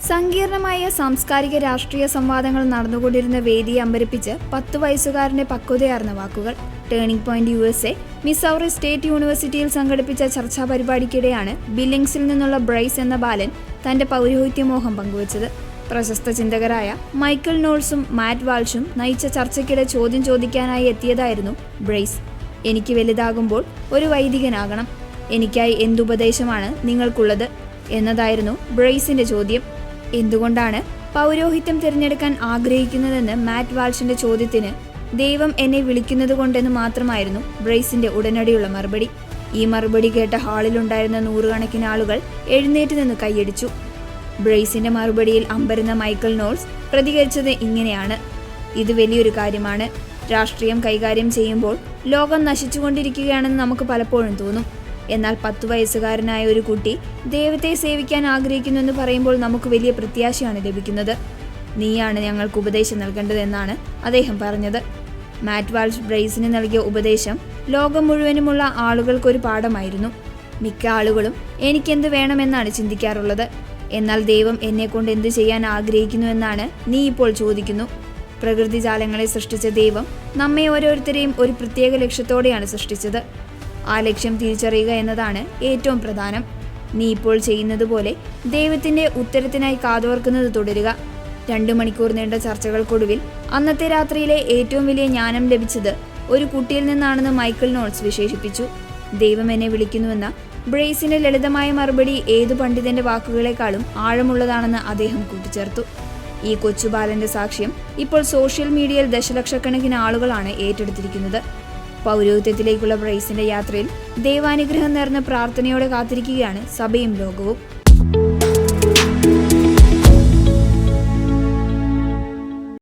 സങ്കീർണമായ സാംസ്കാരിക രാഷ്ട്രീയ സംവാദങ്ങൾ നടന്നുകൊണ്ടിരുന്ന വേദിയെ അമ്പരിപ്പിച്ച് 10 വയസ്സുകാരന്റെ പക്വതയാർന്ന വാക്കുകൾ. Turning point USA Missouri state യൂണിവേഴ്സിറ്റിയിൽ സംഘടിപ്പിച്ച ചർച്ചാ പരിപാടിക്കിടെയാണ് ബില്ലിംഗ്സിൽ നിന്നുള്ള ബ്രൈസ് എന്ന ബാലൻ തന്റെ പൗരോഹിത്യമോഹം പങ്കുവച്ചത്. പ്രശസ്ത ചിന്തകരായ മൈക്കൽ നോൾസും മാറ്റ് വാൾഷും നയിച്ച ചർച്ചയ്ക്കിടെ ചോദ്യം ചോദിക്കാനായി എത്തിയതായിരുന്നു ബ്രൈസ്. എനിക്ക് വലുതാകുമ്പോൾ ഒരു വൈദികനാകണം. എനിക്കായി എന്തുപദേശമാണ് നിങ്ങൾക്കുള്ളത് എന്നതായിരുന്നു ബ്രൈസിന്റെ ചോദ്യം. എന്തുകൊണ്ടാണ് പൗരോഹിത്യം തിരഞ്ഞെടുക്കാൻ ആഗ്രഹിക്കുന്നതെന്ന് മാറ്റ് വാൾഷിന്റെ ചോദ്യത്തിന് ദൈവം എന്നെ വിളിക്കുന്നത് കൊണ്ടെന്ന് മാത്രമായിരുന്നു ബ്രൈസിന്റെ ഉടനടിയുള്ള മറുപടി. ഈ മറുപടി കേട്ട ഹാളിലുണ്ടായിരുന്ന നൂറുകണക്കിന് ആളുകൾ എഴുന്നേറ്റ് നിന്ന് കൈയടിച്ചു. ബ്രൈസിന്റെ മറുപടിയിൽ അമ്പരന്ന മൈക്കൽ നോൾസ് പ്രതികരിച്ചത് ഇങ്ങനെയാണ്: ഇത് വലിയൊരു കാര്യമാണ്. രാഷ്ട്രീയം കൈകാര്യം ചെയ്യുമ്പോൾ ലോകം നശിച്ചുകൊണ്ടിരിക്കുകയാണെന്ന് നമുക്ക് പലപ്പോഴും തോന്നും. എന്നാൽ 10 വയസ്സുകാരനായ ഒരു കുട്ടി ദൈവത്തെ സേവിക്കാൻ ആഗ്രഹിക്കുന്നുവെന്ന് പറയുമ്പോൾ നമുക്ക് വലിയ പ്രത്യാശയാണ് ലഭിക്കുന്നത്. നീയാണ് ഞങ്ങൾക്ക് ഉപദേശം നൽകേണ്ടതെന്നാണ് അദ്ദേഹം പറഞ്ഞത്. മാറ്റ് വാൾഷ് ബ്രൈസിന് നൽകിയ ഉപദേശം ലോകം മുഴുവനുമുള്ള ആളുകൾക്കൊരു പാഠമായിരുന്നു. മിക്ക ആളുകളും എനിക്കെന്ത് വേണമെന്നാണ് ചിന്തിക്കാറുള്ളത്. എന്നാൽ ദൈവം എന്നെക്കൊണ്ട് എന്ത് ചെയ്യാൻ ആഗ്രഹിക്കുന്നുവെന്നാണ് നീ ഇപ്പോൾ ചോദിക്കുന്നു. പ്രകൃതിജാലങ്ങളെ സൃഷ്ടിച്ച ദൈവം നമ്മെ ഓരോരുത്തരെയും ഒരു പ്രത്യേക ലക്ഷ്യത്തോടെയാണ് സൃഷ്ടിച്ചത്. ആ ലക്ഷ്യം തിരിച്ചറിയുക എന്നതാണ് ഏറ്റവും പ്രധാനം. നീ ഇപ്പോൾ ചെയ്യുന്നത് പോലെ ദൈവത്തിന്റെ ഉത്തരത്തിനായി കാതോർക്കുന്നത് തുടരുക. 2 മണിക്കൂർ നീണ്ട ചർച്ചകൾക്കൊടുവിൽ അന്നത്തെ രാത്രിയിലെ ഏറ്റവും വലിയ ജ്ഞാനം ലഭിച്ചത് ഒരു കുട്ടിയിൽ നിന്നാണെന്ന് മൈക്കൽ നോൾസ് വിശേഷിപ്പിച്ചു. ദൈവം എന്നെ വിളിക്കുന്നുവെന്ന ബ്രൈസിന്റെ ലളിതമായ മറുപടി ഏതു പണ്ഡിതന്റെ വാക്കുകളെക്കാളും ആഴമുള്ളതാണെന്ന് അദ്ദേഹം കൂട്ടിച്ചേർത്തു. ഈ കൊച്ചുബാലന്റെ സാക്ഷ്യം ഇപ്പോൾ സോഷ്യൽ മീഡിയയിൽ ദശലക്ഷക്കണക്കിന് ആളുകളാണ് ഏറ്റെടുത്തിരിക്കുന്നത്. പൗരോഹിത്യത്തിലേക്കുള്ള ബ്രൈസിന്റെ യാത്രയിൽ ദൈവാനുഗ്രഹം നേർന്ന പ്രാർത്ഥനയോടെ കാത്തിരിക്കുകയാണ് സഭയും ലോകവും.